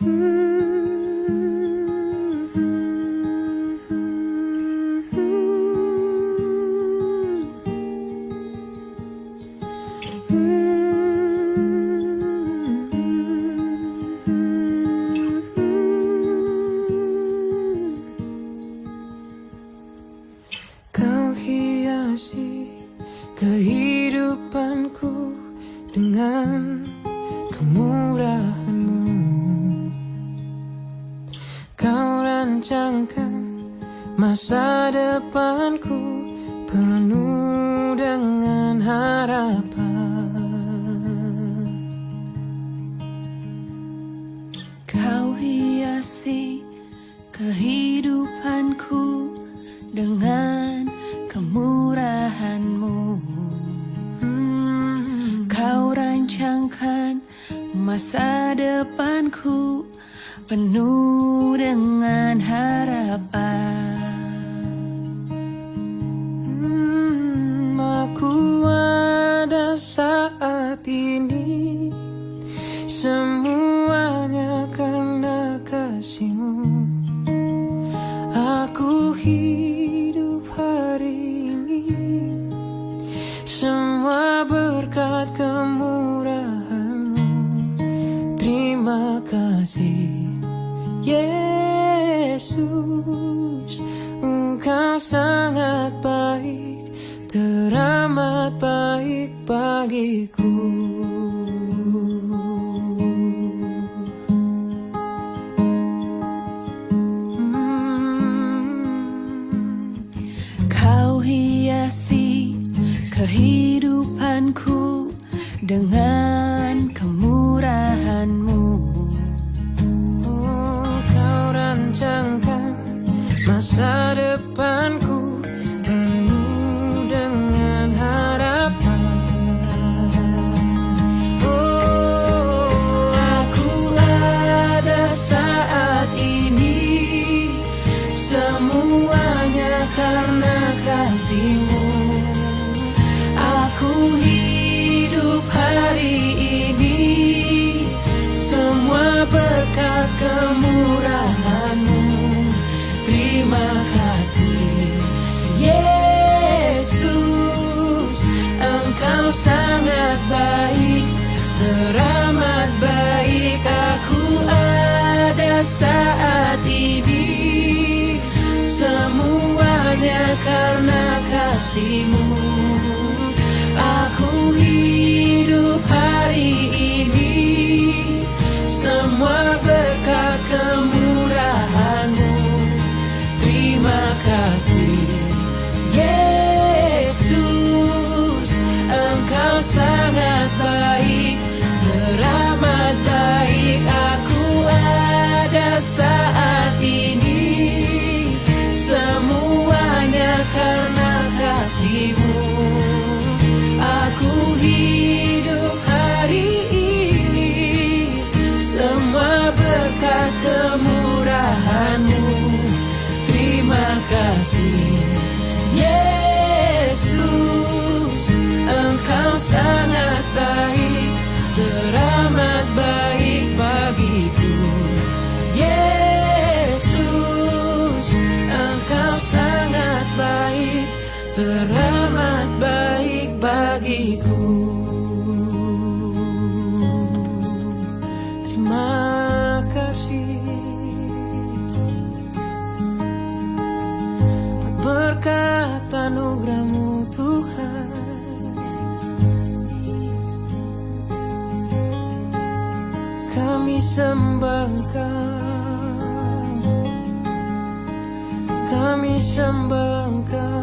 Kau hiasi kehidupanku dengan kemurahan-Mu. Kau rancangkan masa depanku penuh dengan harapan. Kau hiasi kehidupanku dengan kemurahan-Mu. Kau rancangkan masa depanku penuh dengan harapan. Aku ada saat ini, semuanya karena kasih-Mu. Aku hidup hari ini, semua berkat kemurahan-Mu. Terima kasih Yesus, Engkau sangat baik, teramat baik bagiku. Kau hiasi kehidupanku dengan kemurahan-Mu. Kau rancangkan masa depanku penuh dengan harapan. Aku ada saat ini, semuanya karena kasih-Mu. Aku hidup hari ini, semua berkat kemurahan-Mu. Terima kasih Yesus, Engkau sangat baik, teramat baik. Aku ada saat ini, semuanya karena kasih-Mu. Aku hidup hari ini, semua berkat kemurahan-Mu. Terima kasih Yesus, Engkau sangat baik, teramat baik. Aku ada saat ini, semuanya karena kasih-Mu. Aku hidup hari ini, semua berkat kemurahan-Mu. Terima kasih Yesus, Engkau sangat baik, teramat baik bagiku. Yesus, Engkau sangat baik, teramat baik bagiku. Terima kasih berkat anugerah-Mu Tuhan. Kami sembah Engkau, kami sembah Engkau.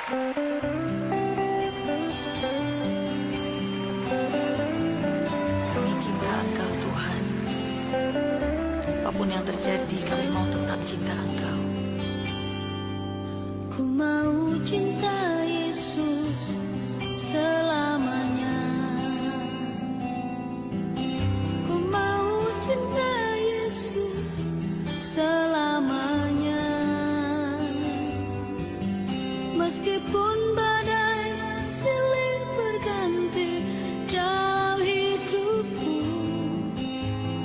Kami cinta Engkau Tuhan. Apapun yang terjadi, kami mau tetap cinta Engkau. Ku mau cinta Yesus selamanya. Ku mau cinta Yesus selamanya. Meskipun badai silih berganti dalam hidupku,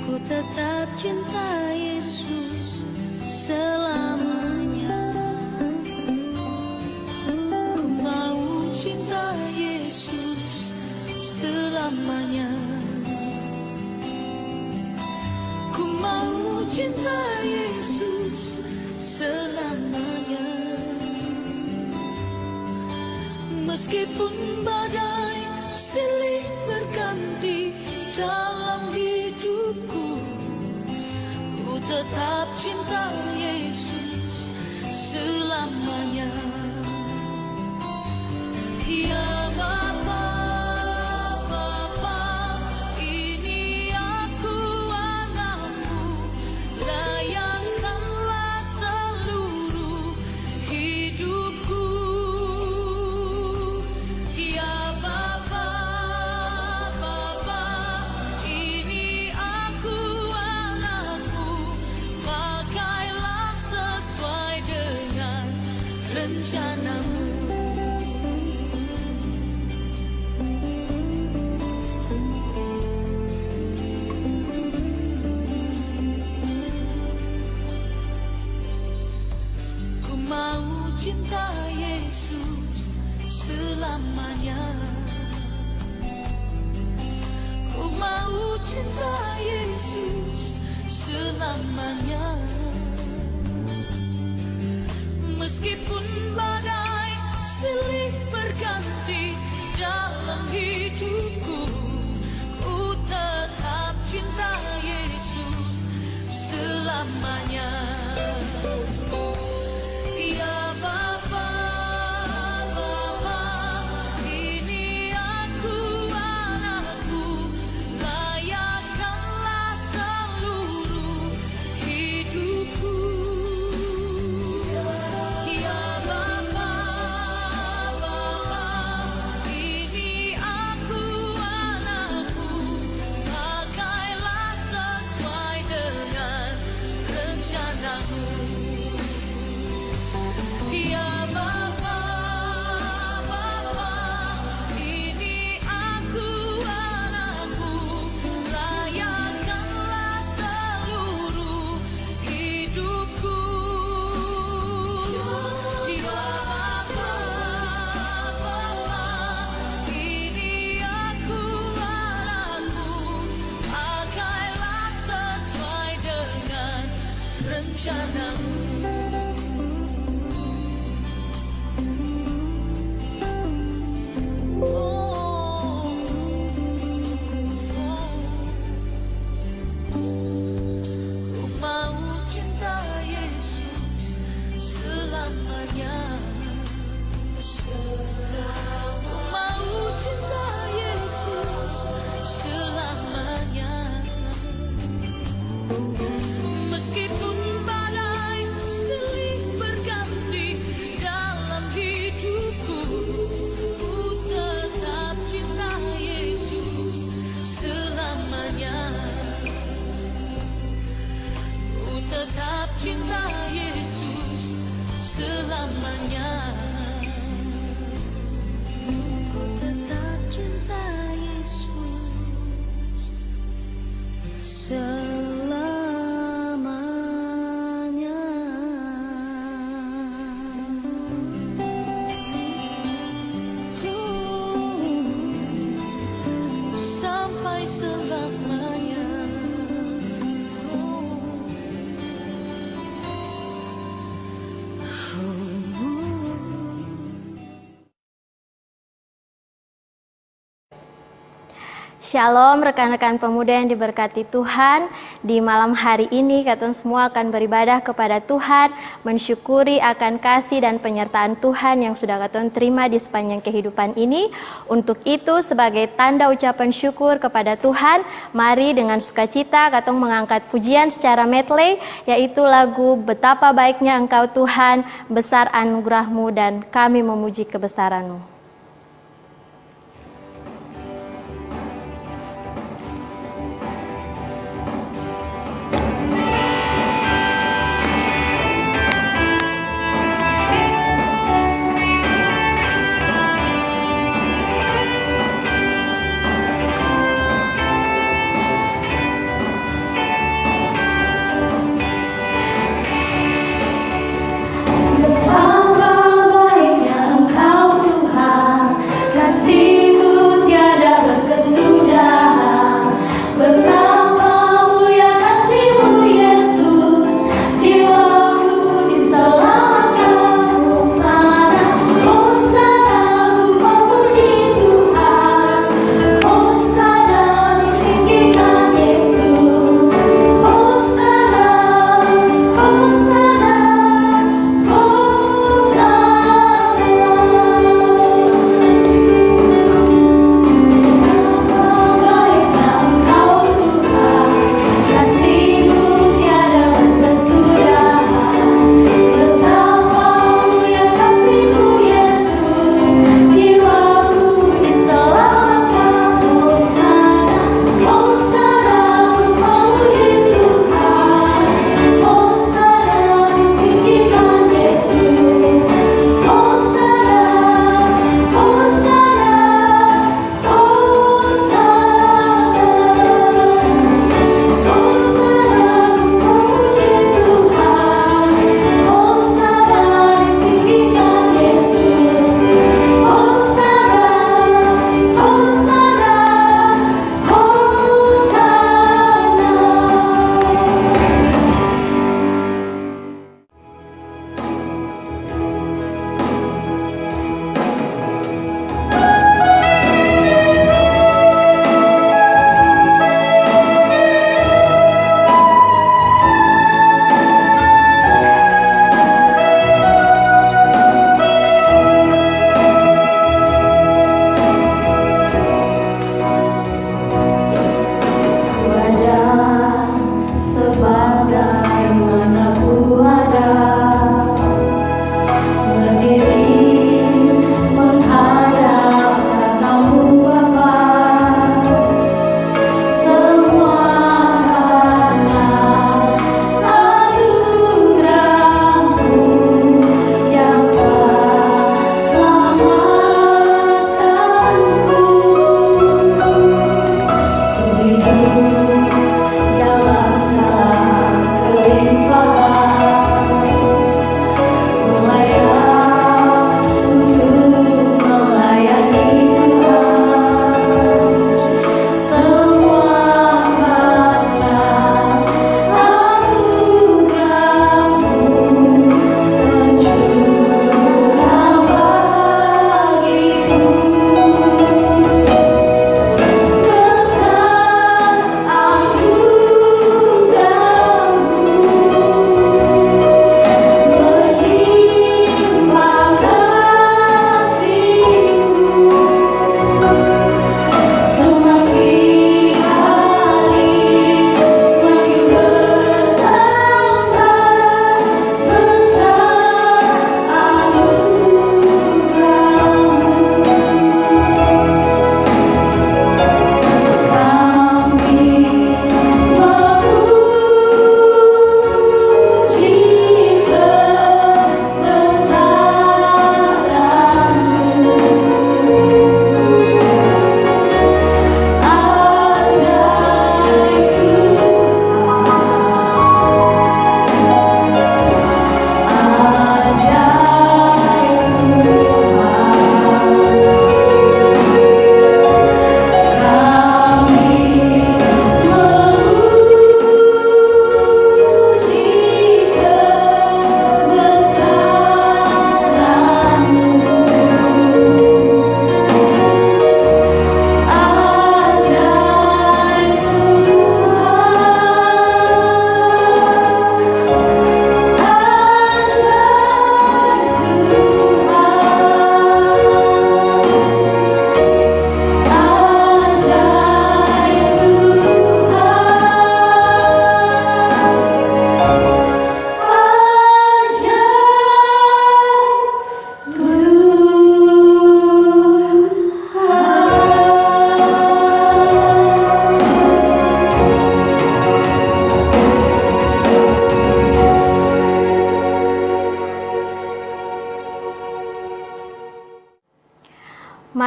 ku tetap cinta Yesus selamanya. Ku mau cinta Yesus selamanya. Ku mau cinta Yesus selamanya. Meskipun badai silih berganti dalam hidupku, ku tetap cinta Yesus selamanya. Ya Bapa, Bapa, ini aku anakmu, layakkanlah seluruh hidupku. Ya Bapa, Bapa, ini aku anakmu, pakailah sesuai dengan rencanamu. Ku mau cinta Yesus selamanya. Ku mau cinta Yesus selamanya. Meskipun badai silih berganti dalam hidupku, ku tetap cinta Yesus selamanya. Ya Bapa, Bapa, ini aku anakmu, layakkanlah seluruh hidupku. Ya Bapa, Bapa, ini aku anakmu, pakailah sesuai dengan rencanamu. Ya Bapa, Bapa, ini aku anakmu, layakkanlah seluruh hidupku. Ya Bapa, Bapa, ini aku anakmu, pakailah sesuai dengan rencanamu. Ku mau cinta Yesus selamanya. Ku mau cinta Yesus selamanya. Meskipun badai silih berganti dalam hidupku, ku tetap cinta Yesus selamanya. Ku tetap cinta Yesus selamanya. Ku tetap cinta Yesus selamanya. Shalom rekan-rekan pemuda yang diberkati Tuhan. Di malam hari ini katong semua akan beribadah kepada Tuhan, mensyukuri akan kasih dan penyertaan Tuhan yang sudah katong terima di sepanjang kehidupan ini. Untuk itu sebagai tanda ucapan syukur kepada Tuhan, mari dengan sukacita katong mengangkat pujian secara medley, yaitu lagu Betapa Baiknya Engkau Tuhan, Besar Anugerah-Mu dan Kami Memuji Kebesaran-Mu. Betapa baiknya Engkau Tuhan.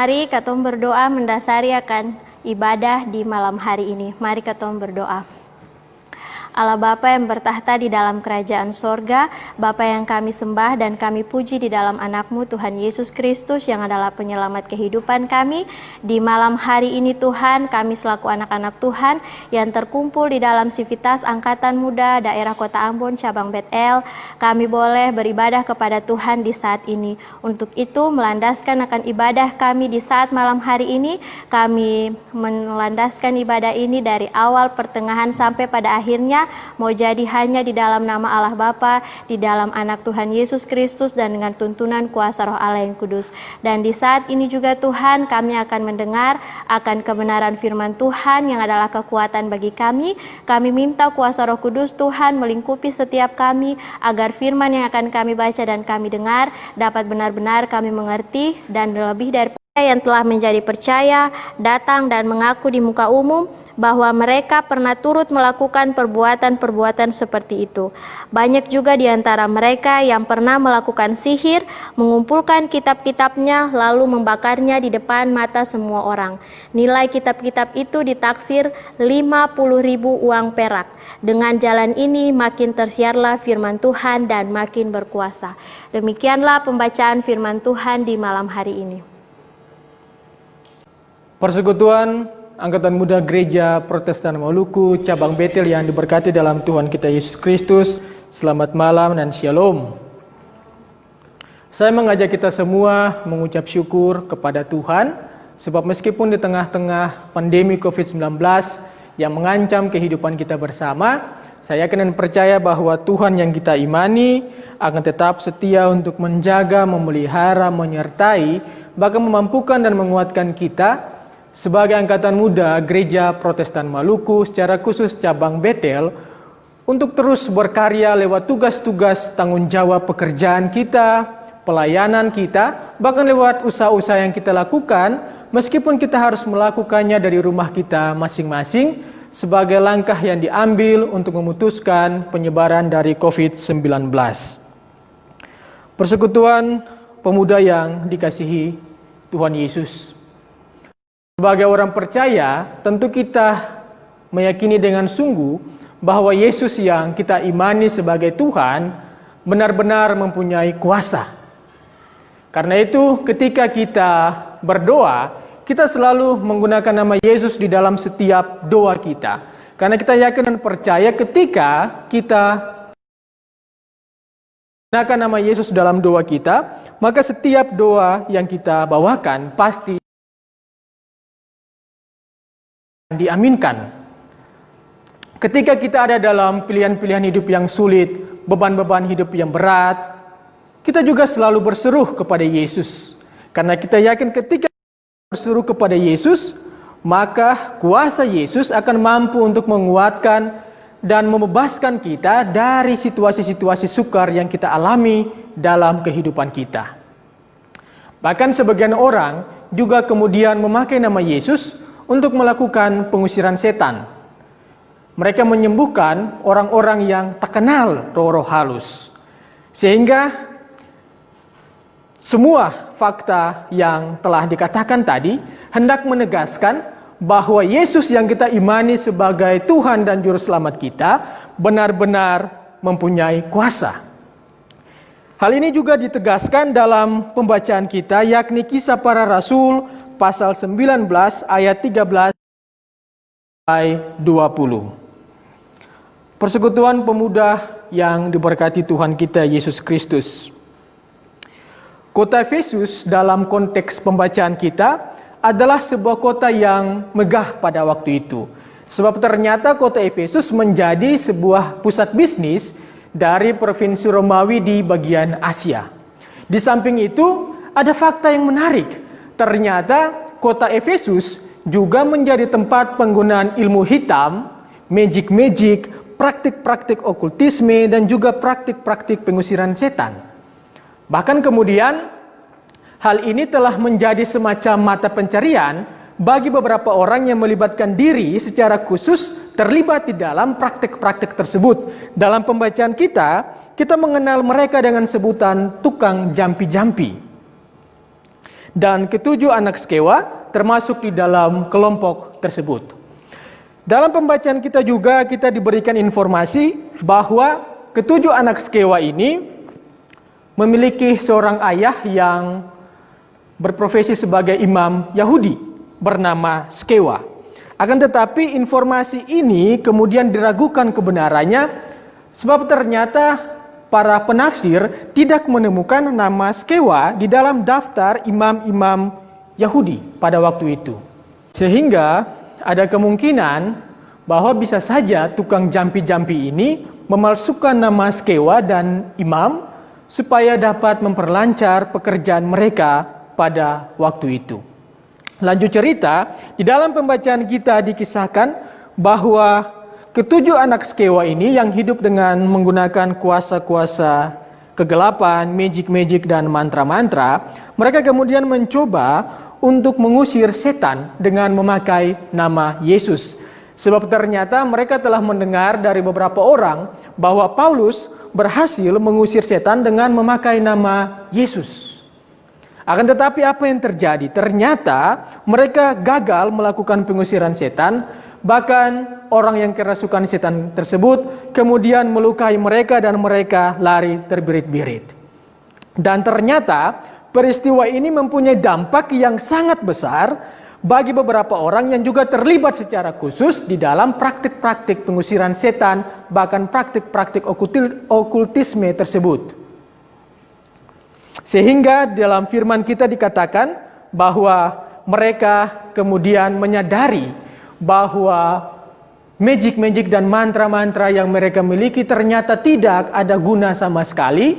Mari katong berdoa mendasari akan ibadah di malam hari ini. Mari katong berdoa. Allah Bapa yang bertahta di dalam kerajaan sorga, Bapa yang kami sembah dan kami puji di dalam anak-Mu Tuhan Yesus Kristus yang adalah penyelamat kehidupan kami. Di malam hari ini Tuhan, kami selaku anak-anak Tuhan yang terkumpul di dalam Sivitas Angkatan Muda Daerah Kota Ambon Cabang Bet-El, kami boleh beribadah kepada Tuhan di saat ini. Untuk itu melandaskan akan ibadah kami di saat malam hari ini, kami melandaskan ibadah ini dari awal, pertengahan sampai pada akhirnya mau jadi hanya di dalam nama Allah Bapa, di dalam anak Tuhan Yesus Kristus dan dengan tuntunan kuasa Roh Allah yang kudus. Dan di saat ini juga Tuhan, kami akan mendengar akan kebenaran firman Tuhan yang adalah kekuatan bagi kami. Kami minta kuasa Roh Kudus Tuhan melingkupi setiap kami agar firman yang akan kami baca dan kami dengar dapat benar-benar kami mengerti, dan lebih daripada yang telah menjadi percaya, datang dan mengaku di muka umum bahwa mereka pernah turut melakukan perbuatan-perbuatan seperti itu. Banyak juga di antara mereka yang pernah melakukan sihir, mengumpulkan kitab-kitabnya lalu membakarnya di depan mata semua orang. Nilai kitab-kitab itu ditaksir 50.000 uang perak. Dengan jalan ini makin tersiarlah firman Tuhan dan makin berkuasa. Demikianlah pembacaan firman Tuhan di malam hari ini. Persekutuan Angkatan Muda Gereja Protestan Maluku Cabang Bet-El yang diberkati dalam Tuhan kita Yesus Kristus, selamat malam dan shalom. Saya mengajak kita semua mengucap syukur kepada Tuhan, sebab meskipun di tengah-tengah pandemi COVID-19 yang mengancam kehidupan kita bersama, saya yakin dan percaya bahwa Tuhan yang kita imani akan tetap setia untuk menjaga, memelihara, menyertai, bahkan memampukan dan menguatkan kita sebagai Angkatan Muda Gereja Protestan Maluku, secara khusus cabang Bet-El, untuk terus berkarya lewat tugas-tugas tanggung jawab pekerjaan kita, pelayanan kita, bahkan lewat usaha-usaha yang kita lakukan, meskipun kita harus melakukannya dari rumah kita masing-masing, sebagai langkah yang diambil untuk memutuskan penyebaran dari COVID-19. Persekutuan pemuda yang dikasihi Tuhan Yesus, sebagai orang percaya, tentu kita meyakini dengan sungguh bahwa Yesus yang kita imani sebagai Tuhan benar-benar mempunyai kuasa. Karena itu, ketika kita berdoa, kita selalu menggunakan nama Yesus di dalam setiap doa kita. Karena kita yakin dan percaya ketika kita menggunakan nama Yesus dalam doa kita, maka setiap doa yang kita bawakan pasti diaminkan. Ketika kita ada dalam pilihan-pilihan hidup yang sulit, beban-beban hidup yang berat, kita juga selalu berseru kepada Yesus. Karena kita yakin ketika berseru kepada Yesus, maka kuasa Yesus akan mampu untuk menguatkan dan membebaskan kita dari situasi-situasi sukar yang kita alami dalam kehidupan kita. Bahkan sebagian orang juga kemudian memakai nama Yesus untuk melakukan pengusiran setan. Mereka menyembuhkan orang-orang yang tak kenal roh-roh halus. Sehingga semua fakta yang telah dikatakan tadi hendak menegaskan bahwa Yesus yang kita imani sebagai Tuhan dan Juru Selamat kita benar-benar mempunyai kuasa. Hal ini juga ditegaskan dalam pembacaan kita, yakni Kisah Para Rasul pasal 19 ayat 13 sampai 20. Persekutuan pemuda yang diberkati Tuhan kita Yesus Kristus. Kota Efesus dalam konteks pembacaan kita adalah sebuah kota yang megah pada waktu itu. Sebab ternyata kota Efesus menjadi sebuah pusat bisnis dari provinsi Romawi di bagian Asia. Di samping itu ada fakta yang menarik. Ternyata kota Efesus juga menjadi tempat penggunaan ilmu hitam, magic, praktik-praktik okultisme, dan juga praktik-praktik pengusiran setan. Bahkan kemudian hal ini telah menjadi semacam mata pencarian bagi beberapa orang yang melibatkan diri secara khusus terlibat di dalam praktik-praktik tersebut. Dalam pembacaan kita mengenal mereka dengan sebutan tukang jampi-jampi. Dan ketujuh anak skewa termasuk di dalam kelompok tersebut. Dalam pembacaan kita juga kita diberikan informasi bahwa ketujuh anak skewa ini memiliki seorang ayah yang berprofesi sebagai imam Yahudi bernama Skewa. Akan tetapi informasi ini kemudian diragukan kebenarannya sebab ternyata para penafsir tidak menemukan nama Skewa di dalam daftar imam-imam Yahudi pada waktu itu. Sehingga ada kemungkinan bahwa bisa saja tukang jampi-jampi ini memalsukan nama Skewa dan imam supaya dapat memperlancar pekerjaan mereka pada waktu itu. Lanjut cerita, di dalam pembacaan kita dikisahkan bahwa ketujuh anak Skewa ini yang hidup dengan menggunakan kuasa-kuasa kegelapan, magic dan mantra-mantra, mereka kemudian mencoba untuk mengusir setan dengan memakai nama Yesus. Sebab ternyata mereka telah mendengar dari beberapa orang bahwa Paulus berhasil mengusir setan dengan memakai nama Yesus. Akan tetapi apa yang terjadi? Ternyata mereka gagal melakukan pengusiran setan. Bahkan orang yang kerasukan setan tersebut kemudian melukai mereka dan mereka lari terbirit-birit. Dan ternyata peristiwa ini mempunyai dampak yang sangat besar bagi beberapa orang yang juga terlibat secara khusus di dalam praktik-praktik pengusiran setan, bahkan praktik-praktik okultisme tersebut. Sehingga dalam firman kita dikatakan bahwa mereka kemudian menyadari bahwa magic dan mantra-mantra yang mereka miliki ternyata tidak ada guna sama sekali,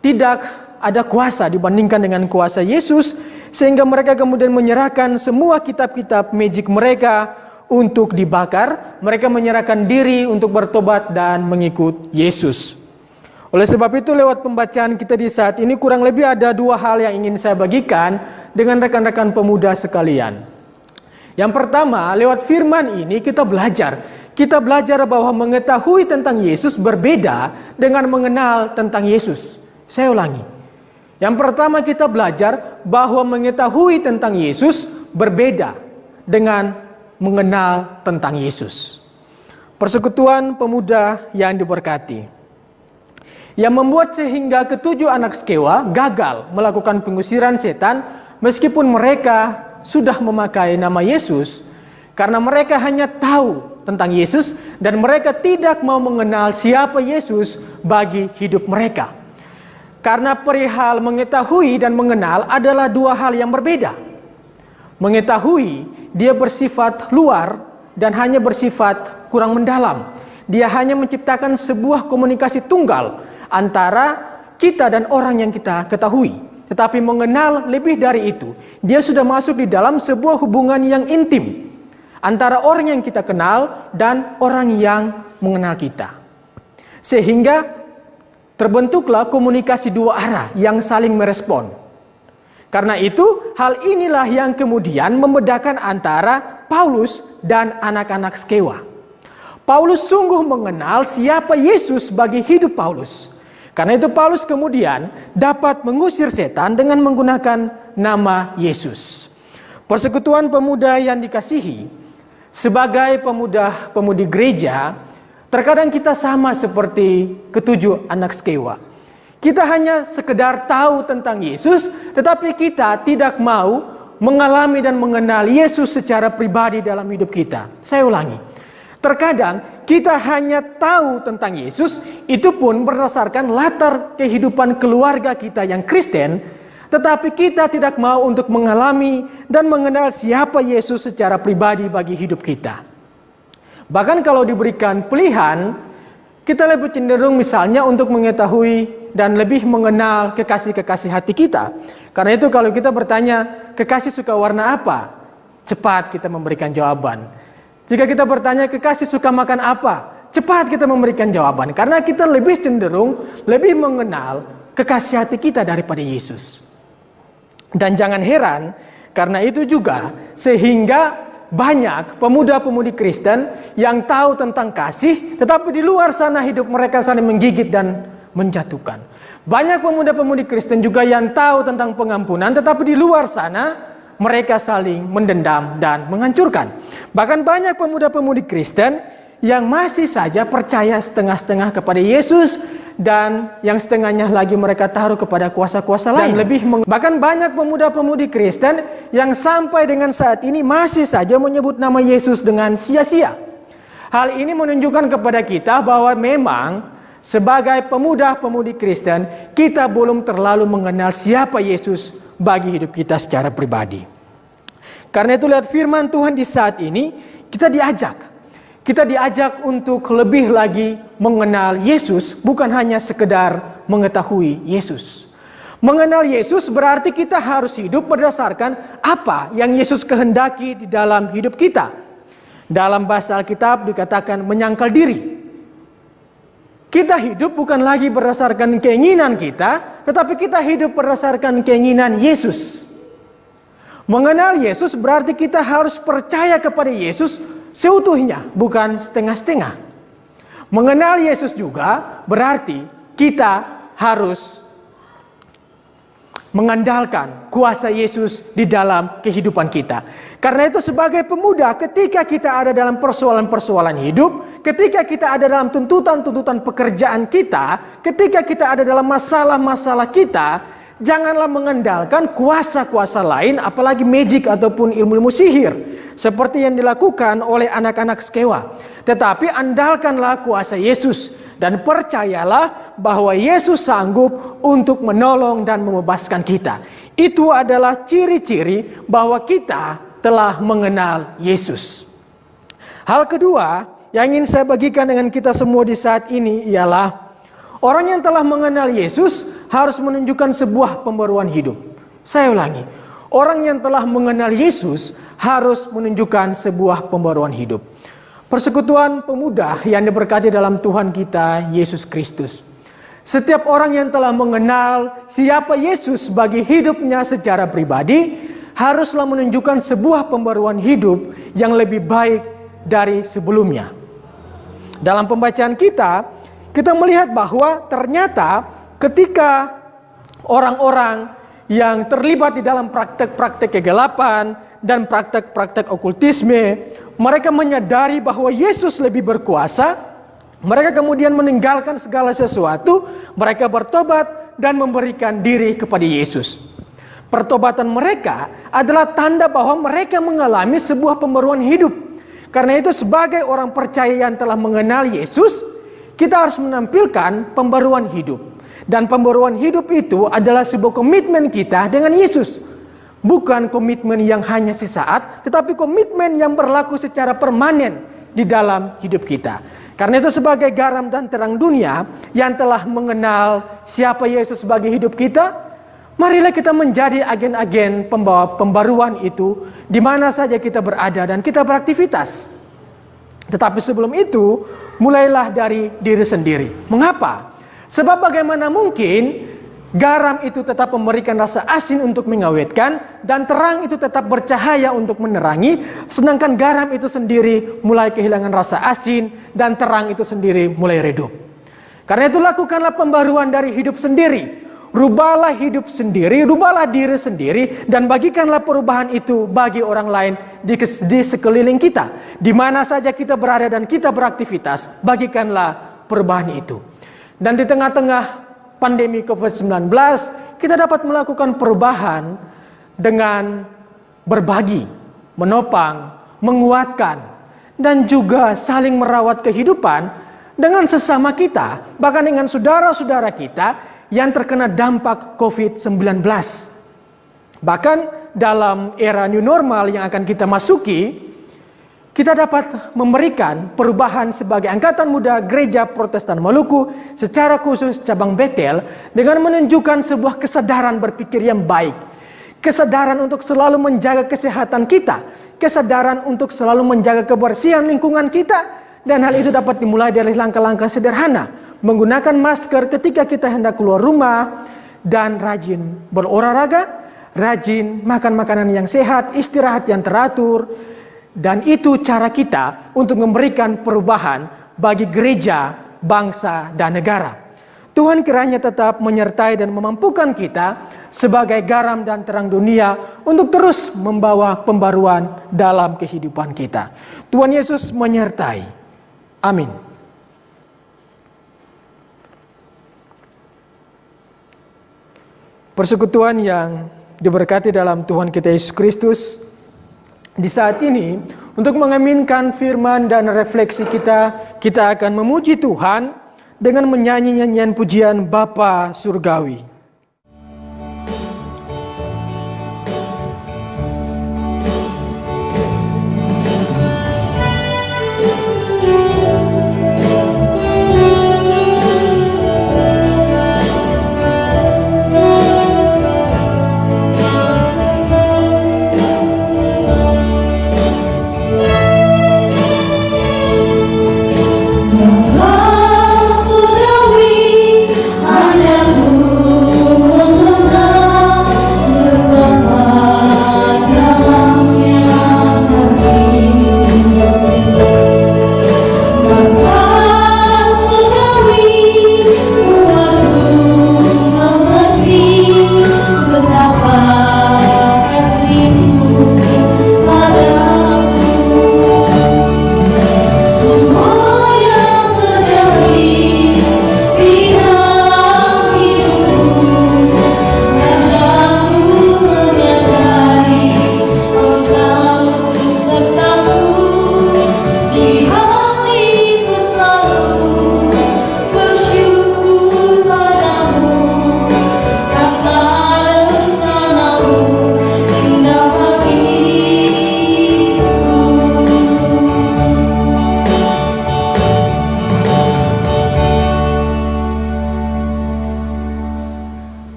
tidak ada kuasa dibandingkan dengan kuasa Yesus, sehingga mereka kemudian menyerahkan semua kitab-kitab magic mereka untuk dibakar. Mereka menyerahkan diri untuk bertobat dan mengikut Yesus. Oleh sebab itu lewat pembacaan kita di saat ini kurang lebih ada dua hal yang ingin saya bagikan dengan rekan-rekan pemuda sekalian. Yang pertama, lewat firman ini kita belajar. Kita belajar bahwa mengetahui tentang Yesus berbeda dengan mengenal tentang Yesus. Saya ulangi. Yang pertama kita belajar bahwa mengetahui tentang Yesus berbeda dengan mengenal tentang Yesus. Persekutuan pemuda yang diberkati. Yang membuat sehingga ketujuh anak Skewa gagal melakukan pengusiran setan meskipun mereka sudah memakai nama Yesus, karena mereka hanya tahu tentang Yesus dan mereka tidak mau mengenal siapa Yesus bagi hidup mereka. Karena perihal mengetahui dan mengenal adalah dua hal yang berbeda. Mengetahui dia bersifat luar dan hanya bersifat kurang mendalam. Dia hanya menciptakan sebuah komunikasi tunggal antara kita dan orang yang kita ketahui. Tetapi mengenal lebih dari itu. Dia sudah masuk di dalam sebuah hubungan yang intim antara orang yang kita kenal dan orang yang mengenal kita. Sehingga terbentuklah komunikasi dua arah yang saling merespon. Karena itu hal inilah yang kemudian membedakan antara Paulus dan anak-anak Skewa. Paulus sungguh mengenal siapa Yesus bagi hidup Paulus. Karena itu Paulus kemudian dapat mengusir setan dengan menggunakan nama Yesus. Persekutuan pemuda yang dikasihi, sebagai pemuda-pemudi gereja, terkadang kita sama seperti ketujuh anak Skewa. Kita hanya sekedar tahu tentang Yesus, tetapi kita tidak mau mengalami dan mengenal Yesus secara pribadi dalam hidup kita. Saya ulangi. Terkadang kita hanya tahu tentang Yesus, itu pun berdasarkan latar kehidupan keluarga kita yang Kristen, tetapi kita tidak mau untuk mengalami dan mengenal siapa Yesus secara pribadi bagi hidup kita. Bahkan kalau diberikan pilihan, kita lebih cenderung misalnya untuk mengetahui dan lebih mengenal kekasih-kekasih hati kita. Karena itu kalau kita bertanya, kekasih suka warna apa? Cepat kita memberikan jawaban. Jika kita bertanya kekasih suka makan apa, cepat kita memberikan jawaban. Karena kita lebih cenderung, lebih mengenal kekasih hati kita daripada Yesus. Dan jangan heran, karena itu juga sehingga banyak pemuda-pemudi Kristen yang tahu tentang kasih, tetapi di luar sana hidup mereka saling menggigit dan menjatuhkan. Banyak pemuda-pemudi Kristen juga yang tahu tentang pengampunan, tetapi di luar sana mereka saling mendendam dan menghancurkan. Bahkan banyak pemuda-pemudi Kristen yang masih saja percaya setengah-setengah kepada Yesus, dan yang setengahnya lagi mereka taruh kepada kuasa-kuasa lain. Bahkan banyak pemuda-pemudi Kristen yang sampai dengan saat ini masih saja menyebut nama Yesus dengan sia-sia. Hal ini menunjukkan kepada kita bahwa memang sebagai pemuda-pemudi Kristen, kita belum terlalu mengenal siapa Yesus bagi hidup kita secara pribadi. Karena itu lihat firman Tuhan di saat ini, kita diajak untuk lebih lagi mengenal Yesus, bukan hanya sekedar mengetahui Yesus. Mengenal Yesus berarti kita harus hidup berdasarkan apa yang Yesus kehendaki di dalam hidup kita. Dalam bahasa Alkitab dikatakan menyangkal diri. Kita hidup bukan lagi berdasarkan keinginan kita, tetapi kita hidup berdasarkan keinginan Yesus. Mengenal Yesus berarti kita harus percaya kepada Yesus seutuhnya, bukan setengah-setengah. Mengenal Yesus juga berarti kita harus mengandalkan kuasa Yesus di dalam kehidupan kita. Karena itu sebagai pemuda, ketika kita ada dalam persoalan-persoalan hidup, ketika kita ada dalam tuntutan-tuntutan pekerjaan kita, ketika kita ada dalam masalah-masalah kita, janganlah mengandalkan kuasa-kuasa lain, apalagi magic ataupun ilmu-ilmu sihir, seperti yang dilakukan oleh anak-anak Skewa. Tetapi andalkanlah kuasa Yesus, dan percayalah bahwa Yesus sanggup untuk menolong dan membebaskan kita. Itu adalah ciri-ciri bahwa kita telah mengenal Yesus. Hal kedua yang ingin saya bagikan dengan kita semua di saat ini ialah orang yang telah mengenal Yesus harus menunjukkan sebuah pembaruan hidup. Saya ulangi, orang yang telah mengenal Yesus harus menunjukkan sebuah pembaruan hidup. Persekutuan pemuda yang diberkati dalam Tuhan kita Yesus Kristus. Setiap orang yang telah mengenal siapa Yesus bagi hidupnya secara pribadi haruslah menunjukkan sebuah pembaruan hidup yang lebih baik dari sebelumnya. Dalam pembacaan kita melihat bahwa ternyata ketika orang-orang yang terlibat di dalam praktek-praktek kegelapan dan praktek-praktek okultisme, mereka menyadari bahwa Yesus lebih berkuasa. Mereka kemudian meninggalkan segala sesuatu, mereka bertobat dan memberikan diri kepada Yesus. Pertobatan mereka adalah tanda bahwa mereka mengalami sebuah pembaruan hidup. Karena itu sebagai orang percaya yang telah mengenal Yesus, kita harus menampilkan pembaruan hidup. Dan pembaruan hidup itu adalah sebuah komitmen kita dengan Yesus. Bukan komitmen yang hanya sesaat, tetapi komitmen yang berlaku secara permanen di dalam hidup kita. Karena itu sebagai garam dan terang dunia yang telah mengenal siapa Yesus sebagai hidup kita, marilah kita menjadi agen-agen pembawa pembaruan itu di mana saja kita berada dan kita beraktivitas. Tetapi sebelum itu, mulailah dari diri sendiri. Mengapa? Sebab bagaimana mungkin garam itu tetap memberikan rasa asin untuk mengawetkan, dan terang itu tetap bercahaya untuk menerangi, sedangkan garam itu sendiri mulai kehilangan rasa asin, dan terang itu sendiri mulai redup. Karena itu lakukanlah pembaruan dari hidup sendiri. Rubahlah hidup sendiri, rubahlah diri sendiri, dan bagikanlah perubahan itu bagi orang lain di sekeliling kita. Di mana saja kita berada dan kita beraktivitas, bagikanlah perubahan itu. Dan di tengah-tengah pandemi COVID-19, kita dapat melakukan perubahan dengan berbagi, menopang, menguatkan, dan juga saling merawat kehidupan dengan sesama kita, bahkan dengan saudara-saudara kita yang terkena dampak COVID-19. Bahkan dalam era new normal yang akan kita masuki, kita dapat memberikan perubahan sebagai Angkatan Muda Gereja Protestan Maluku, secara khusus cabang Betel, dengan menunjukkan sebuah kesadaran berpikir yang baik, kesadaran untuk selalu menjaga kesehatan kita, kesadaran untuk selalu menjaga kebersihan lingkungan kita, dan hal itu dapat dimulai dari langkah-langkah sederhana, menggunakan masker ketika kita hendak keluar rumah, dan rajin berolahraga, rajin makan makanan yang sehat, istirahat yang teratur. Dan itu cara kita untuk memberikan perubahan bagi gereja, bangsa, dan negara. Tuhan kiranya tetap menyertai dan memampukan kita sebagai garam dan terang dunia untuk terus membawa pembaruan dalam kehidupan kita. Tuhan Yesus menyertai. Amin. Persekutuan yang diberkati dalam Tuhan kita Yesus Kristus, di saat ini untuk mengaminkan firman dan refleksi kita akan memuji Tuhan dengan menyanyi nyanyian pujian Bapa Surgawi.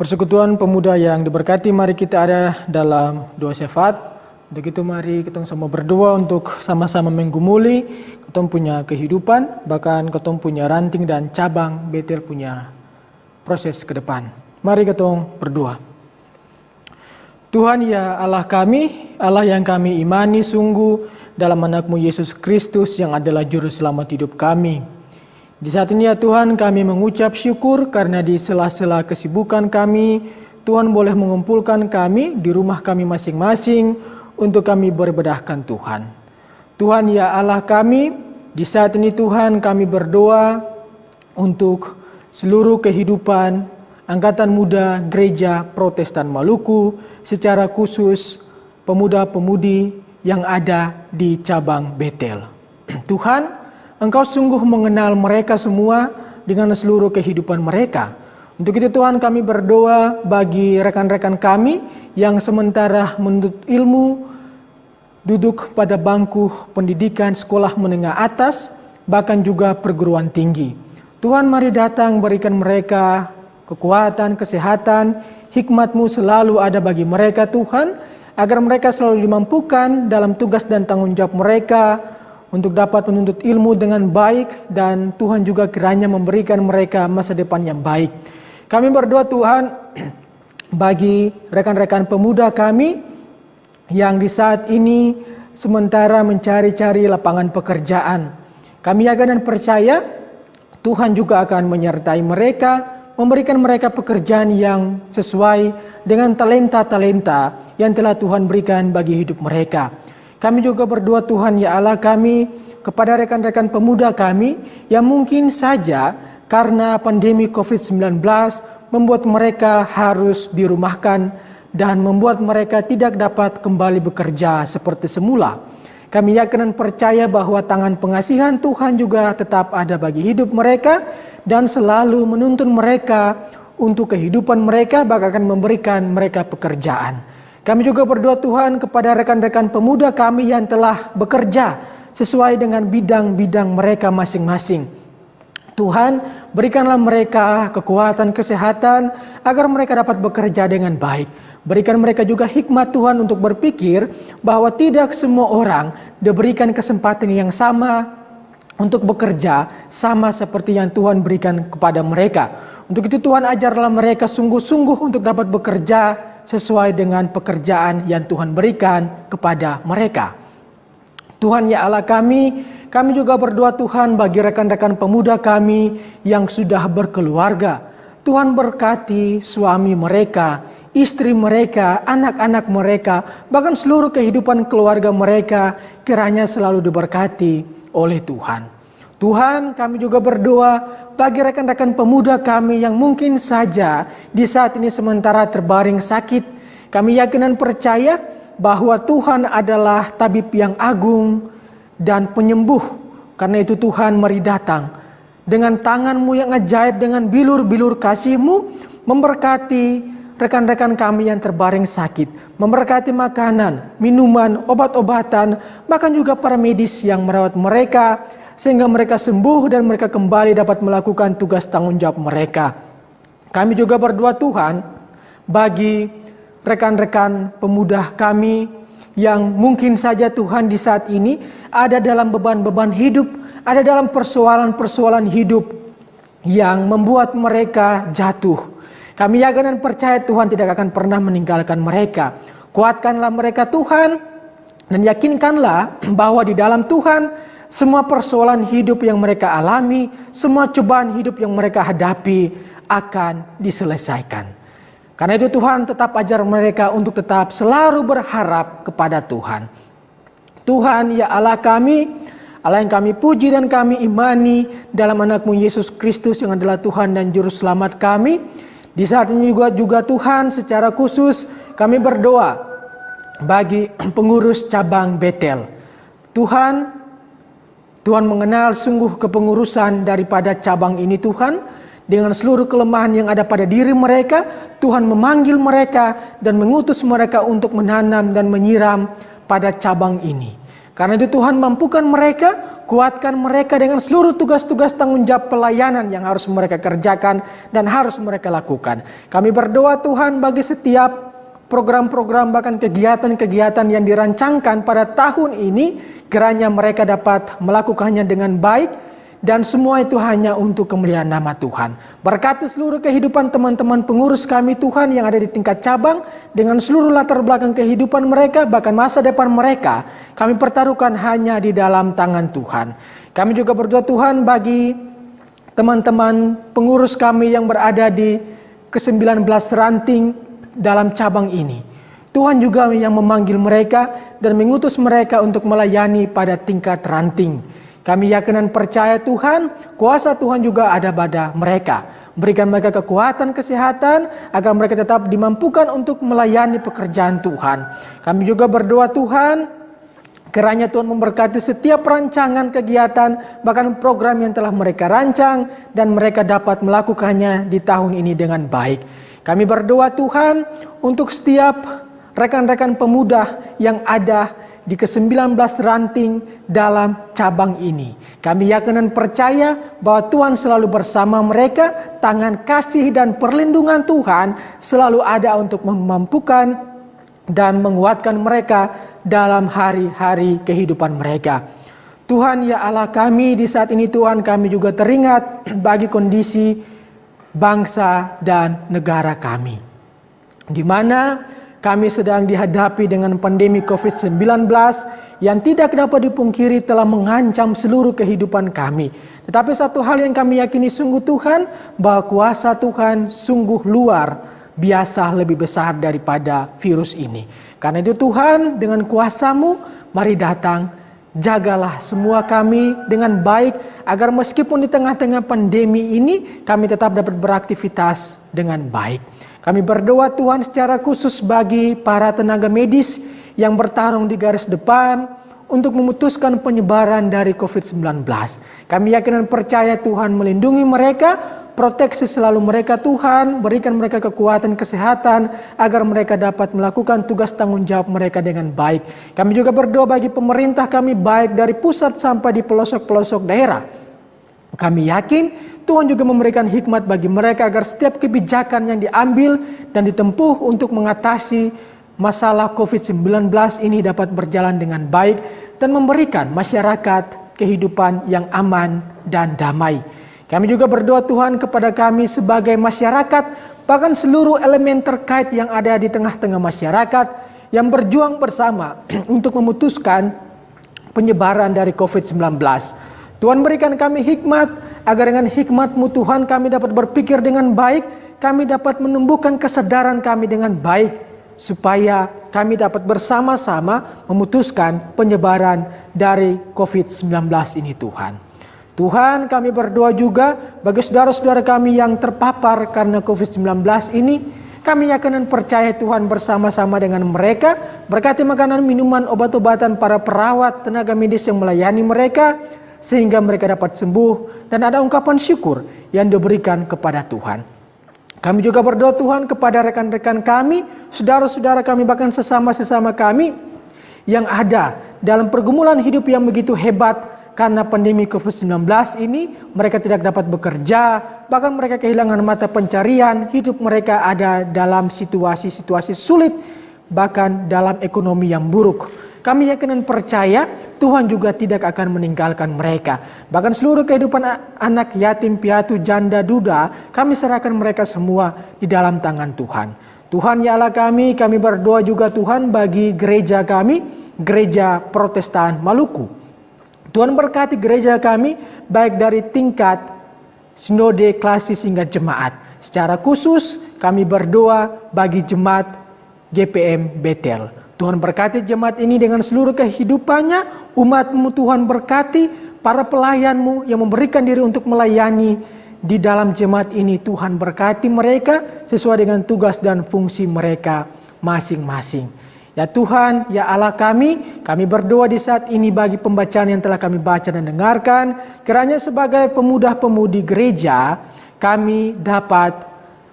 Persekutuan pemuda yang diberkati, mari kita ada dalam doa syafaat. Untuk itu mari kita sama berdoa untuk sama-sama menggumuli kita punya kehidupan, bahkan kita punya ranting dan cabang Betel punya proses ke depan. Mari kita berdoa. Tuhan ya Allah kami, Allah yang kami imani sungguh dalam anakmu Yesus Kristus yang adalah juru selamat hidup kami. Di saat ini ya Tuhan, kami mengucap syukur karena di sela-sela kesibukan kami, Tuhan boleh mengumpulkan kami di rumah kami masing-masing untuk kami berbedahkan Tuhan. Tuhan ya Allah kami, di saat ini Tuhan kami berdoa untuk seluruh kehidupan Angkatan Muda Gereja Protestan Maluku, secara khusus pemuda-pemudi yang ada di cabang Betel. Tuhan, Engkau sungguh mengenal mereka semua dengan seluruh kehidupan mereka. Untuk itu Tuhan kami berdoa bagi rekan-rekan kami yang sementara menuntut ilmu, duduk pada bangku pendidikan sekolah menengah atas, bahkan juga perguruan tinggi. Tuhan mari datang berikan mereka kekuatan, kesehatan, hikmat-Mu selalu ada bagi mereka Tuhan, agar mereka selalu dimampukan dalam tugas dan tanggung jawab mereka, untuk dapat menuntut ilmu dengan baik, dan Tuhan juga kiranya memberikan mereka masa depan yang baik. Kami berdoa Tuhan bagi rekan-rekan pemuda kami yang di saat ini sementara mencari-cari lapangan pekerjaan. Kami yakin dan percaya Tuhan juga akan menyertai mereka, memberikan mereka pekerjaan yang sesuai dengan talenta-talenta yang telah Tuhan berikan bagi hidup mereka. Kami juga berdoa Tuhan ya Allah kami kepada rekan-rekan pemuda kami yang mungkin saja karena pandemi COVID-19 membuat mereka harus dirumahkan dan membuat mereka tidak dapat kembali bekerja seperti semula. Kami yakin dan percaya bahwa tangan pengasihan Tuhan juga tetap ada bagi hidup mereka dan selalu menuntun mereka untuk kehidupan mereka, bahkan akan memberikan mereka pekerjaan. Kami juga berdoa Tuhan kepada rekan-rekan pemuda kami yang telah bekerja sesuai dengan bidang-bidang mereka masing-masing. Tuhan, berikanlah mereka kekuatan, kesehatan, agar mereka dapat bekerja dengan baik. Berikan mereka juga hikmat Tuhan untuk berpikir bahwa tidak semua orang diberikan kesempatan yang sama untuk bekerja sama seperti yang Tuhan berikan kepada mereka. Untuk itu Tuhan ajarlah mereka sungguh-sungguh untuk dapat bekerja sesuai dengan pekerjaan yang Tuhan berikan kepada mereka. Tuhan ya Allah kami kami juga berdoa Tuhan bagi rekan-rekan pemuda kami yang sudah berkeluarga. Tuhan berkati suami mereka, istri mereka, anak-anak mereka, bahkan seluruh kehidupan keluarga mereka kiranya selalu diberkati oleh Tuhan. Tuhan, kami juga berdoa bagi rekan-rekan pemuda kami yang mungkin saja di saat ini sementara terbaring sakit. Kami yakin dan percaya bahwa Tuhan adalah tabib yang agung dan penyembuh. Karena itu Tuhan, mari datang dengan tangan-Mu yang ajaib, dengan bilur-bilur kasih-Mu, memberkati rekan-rekan kami yang terbaring sakit, memberkati makanan, minuman, obat-obatan, bahkan juga para medis yang merawat mereka, sehingga mereka sembuh dan mereka kembali dapat melakukan tugas tanggung jawab mereka. Kami juga berdoa Tuhan bagi rekan-rekan pemuda kami yang mungkin saja Tuhan di saat ini ada dalam beban-beban hidup, ada dalam persoalan-persoalan hidup yang membuat mereka jatuh. Kami yakin dan percaya Tuhan tidak akan pernah meninggalkan mereka. Kuatkanlah mereka Tuhan, dan yakinkanlah bahwa di dalam Tuhan semua persoalan hidup yang mereka alami, semua cobaan hidup yang mereka hadapi akan diselesaikan. Karena itu Tuhan tetap ajar mereka untuk tetap selalu berharap kepada Tuhan. Tuhan, ya Allah kami, Allah yang kami puji dan kami imani dalam anak-Mu Yesus Kristus yang adalah Tuhan dan Juru Selamat kami. Di saat ini juga Tuhan, secara khusus kami berdoa bagi pengurus cabang Betel. Tuhan mengenal sungguh kepengurusan daripada cabang ini Tuhan. Dengan seluruh kelemahan yang ada pada diri mereka, Tuhan memanggil mereka dan mengutus mereka untuk menanam dan menyiram pada cabang ini. Karena itu Tuhan, mampukan mereka, kuatkan mereka dengan seluruh tugas-tugas tanggung jawab pelayanan yang harus mereka kerjakan dan harus mereka lakukan. Kami berdoa Tuhan bagi setiap program-program bahkan kegiatan-kegiatan yang dirancangkan pada tahun ini, kiranya mereka dapat melakukannya dengan baik. Dan semua itu hanya untuk kemuliaan nama Tuhan. Berkati seluruh kehidupan teman-teman pengurus kami Tuhan yang ada di tingkat cabang. Dengan seluruh latar belakang kehidupan mereka, bahkan masa depan mereka, kami pertaruhkan hanya di dalam tangan Tuhan. Kami juga berdoa Tuhan bagi teman-teman pengurus kami yang berada di ke-19 ranting dalam cabang ini. Tuhan juga yang memanggil mereka dan mengutus mereka untuk melayani pada tingkat ranting. Kami yakin dan percaya Tuhan, kuasa Tuhan juga ada pada mereka. Berikan mereka kekuatan, kesehatan, agar mereka tetap dimampukan untuk melayani pekerjaan Tuhan. Kami juga berdoa Tuhan, kiranya Tuhan memberkati setiap rancangan kegiatan, bahkan program yang telah mereka rancang, dan mereka dapat melakukannya di tahun ini dengan baik. Kami berdoa Tuhan, untuk setiap rekan-rekan pemuda yang ada di ke-19 ranting dalam cabang ini. Kami yakin dan percaya bahwa Tuhan selalu bersama mereka, tangan kasih dan perlindungan Tuhan selalu ada untuk memampukan dan menguatkan mereka dalam hari-hari kehidupan mereka. Tuhan, ya Allah kami, di saat ini Tuhan, kami juga teringat bagi kondisi bangsa dan negara kami, di mana kami sedang dihadapi dengan pandemi COVID-19 yang tidak dapat dipungkiri telah mengancam seluruh kehidupan kami. Tetapi satu hal yang kami yakini sungguh Tuhan, bahwa kuasa Tuhan sungguh luar biasa lebih besar daripada virus ini. Karena itu Tuhan, dengan kuasa-Mu, mari datang, jagalah semua kami dengan baik, agar meskipun di tengah-tengah pandemi ini, kami tetap dapat beraktivitas dengan baik. Kami berdoa Tuhan secara khusus bagi para tenaga medis yang bertarung di garis depan untuk memutuskan penyebaran dari COVID-19. Kami yakin dan percaya Tuhan melindungi mereka, proteksi selalu mereka Tuhan, berikan mereka kekuatan kesehatan agar mereka dapat melakukan tugas tanggung jawab mereka dengan baik. Kami juga berdoa bagi pemerintah kami, baik dari pusat sampai di pelosok-pelosok daerah. Kami yakin Tuhan juga memberikan hikmat bagi mereka agar setiap kebijakan yang diambil dan ditempuh untuk mengatasi masalah COVID-19 ini dapat berjalan dengan baik dan memberikan masyarakat kehidupan yang aman dan damai. Kami juga berdoa Tuhan kepada kami sebagai masyarakat, bahkan seluruh elemen terkait yang ada di tengah-tengah masyarakat yang berjuang bersama untuk memutuskan penyebaran dari COVID-19. Tuhan berikan kami hikmat, agar dengan hikmat-Mu Tuhan kami dapat berpikir dengan baik, kami dapat menumbuhkan kesadaran kami dengan baik, supaya kami dapat bersama-sama memutuskan penyebaran dari COVID-19 ini Tuhan. Tuhan, kami berdoa juga bagi saudara-saudara kami yang terpapar karena COVID-19 ini. Kami yakin dan percaya Tuhan bersama-sama dengan mereka. Berkati makanan, minuman, obat-obatan para perawat, tenaga medis yang melayani mereka, sehingga mereka dapat sembuh dan ada ungkapan syukur yang diberikan kepada Tuhan. Kami juga berdoa Tuhan kepada rekan-rekan kami, saudara-saudara kami, bahkan sesama-sesama kami yang ada dalam pergumulan hidup yang begitu hebat karena pandemi COVID-19 ini. Mereka tidak dapat bekerja, bahkan mereka kehilangan mata pencarian, hidup mereka ada dalam situasi-situasi sulit, bahkan dalam ekonomi yang buruk. Kami yakin dan percaya Tuhan juga tidak akan meninggalkan mereka. Bahkan seluruh kehidupan anak yatim piatu, janda, duda, kami serahkan mereka semua di dalam tangan Tuhan. Tuhan ya Allah kami berdoa juga Tuhan bagi gereja kami, Gereja Protestan Maluku. Tuhan berkati gereja kami baik dari tingkat sinode, klasis hingga jemaat. Secara khusus kami berdoa bagi jemaat GPM Betel. Tuhan berkati jemaat ini dengan seluruh kehidupannya. Umat-Mu Tuhan berkati, para pelayan-Mu yang memberikan diri untuk melayani di dalam jemaat ini. Tuhan berkati mereka sesuai dengan tugas dan fungsi mereka masing-masing. Ya Tuhan, ya Allah kami berdoa di saat ini bagi pembacaan yang telah kami baca dan dengarkan. Kiranya sebagai pemuda-pemudi gereja, kami dapat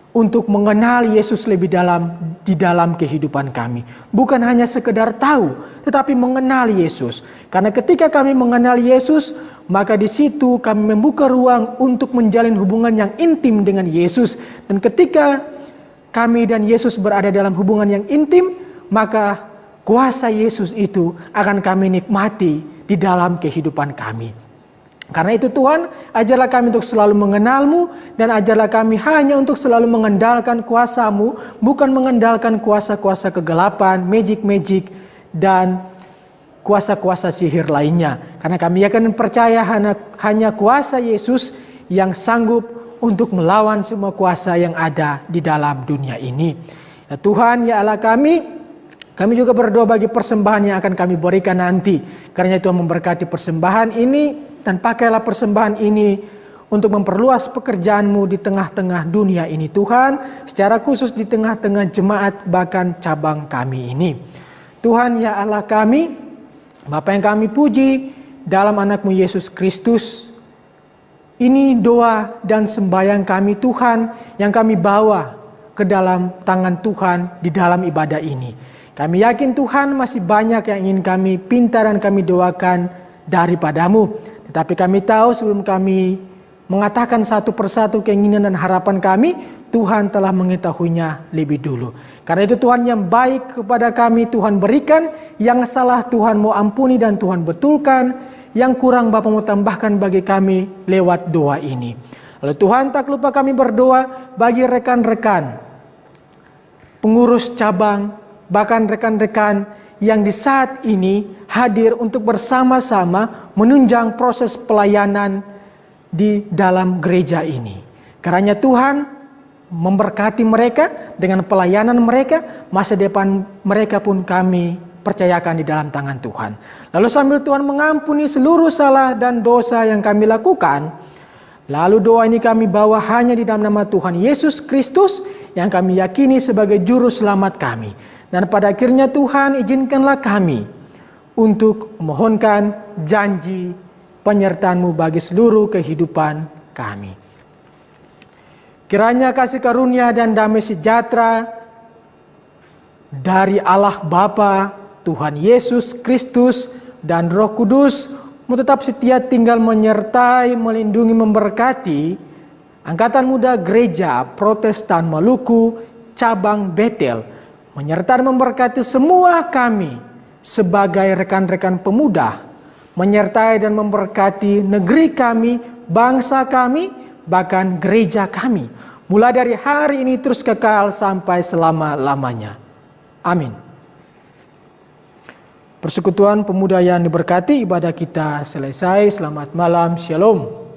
untuk mengenal Yesus lebih dalam di dalam kehidupan kami. Bukan hanya sekedar tahu, tetapi mengenal Yesus. Karena ketika kami mengenal Yesus, maka di situ kami membuka ruang untuk menjalin hubungan yang intim dengan Yesus. Dan ketika kami dan Yesus berada dalam hubungan yang intim, maka kuasa Yesus itu akan kami nikmati di dalam kehidupan kami. Karena itu Tuhan, ajarlah kami untuk selalu mengenal-Mu, dan ajarlah kami hanya untuk selalu mengandalkan kuasa-Mu, bukan mengandalkan kuasa-kuasa kegelapan, magic dan kuasa-kuasa sihir lainnya. Karena kami yakin dan percaya hanya kuasa Yesus yang sanggup untuk melawan semua kuasa yang ada di dalam dunia ini. Ya Tuhan, ya Allah kami juga berdoa bagi persembahan yang akan kami berikan nanti. Karena Tuhan memberkati persembahan ini, dan pakailah persembahan ini untuk memperluas pekerjaan-Mu di tengah-tengah dunia ini Tuhan. Secara khusus di tengah-tengah jemaat bahkan cabang kami ini. Tuhan ya Allah kami, Bapa yang kami puji dalam anak-Mu Yesus Kristus. Ini doa dan sembahyang kami Tuhan yang kami bawa ke dalam tangan Tuhan di dalam ibadah ini. Kami yakin Tuhan masih banyak yang ingin kami pinta dan kami doakan daripada-Mu. Tetapi kami tahu sebelum kami mengatakan satu persatu keinginan dan harapan kami, Tuhan telah mengetahuinya lebih dulu. Karena itu Tuhan yang baik kepada kami Tuhan berikan, yang salah Tuhan mau ampuni dan Tuhan betulkan, yang kurang Bapa mau tambahkan bagi kami lewat doa ini. Lalu Tuhan tak lupa kami berdoa bagi rekan-rekan pengurus cabang, bahkan rekan-rekan yang di saat ini hadir untuk bersama-sama menunjang proses pelayanan di dalam gereja ini. Karena Tuhan memberkati mereka dengan pelayanan mereka, masa depan mereka pun kami percayakan di dalam tangan Tuhan. Lalu sambil Tuhan mengampuni seluruh salah dan dosa yang kami lakukan, lalu doa ini kami bawa hanya di dalam nama Tuhan Yesus Kristus yang kami yakini sebagai juru selamat kami. Dan pada akhirnya Tuhan izinkanlah kami untuk memohonkan janji penyertaan-Mu bagi seluruh kehidupan kami. Kiranya kasih karunia dan damai sejahtera dari Allah Bapa, Tuhan Yesus Kristus, dan Roh Kudus tetap setia tinggal menyertai, melindungi, memberkati Angkatan Muda Gereja Protestan Maluku, cabang Betel, menyertai memberkati semua kami sebagai rekan-rekan pemuda, menyertai dan memberkati negeri kami, bangsa kami, bahkan gereja kami, mulai dari hari ini terus kekal sampai selama-lamanya. Amin. Persekutuan pemuda yang diberkati, ibadah kita selesai. Selamat malam, shalom.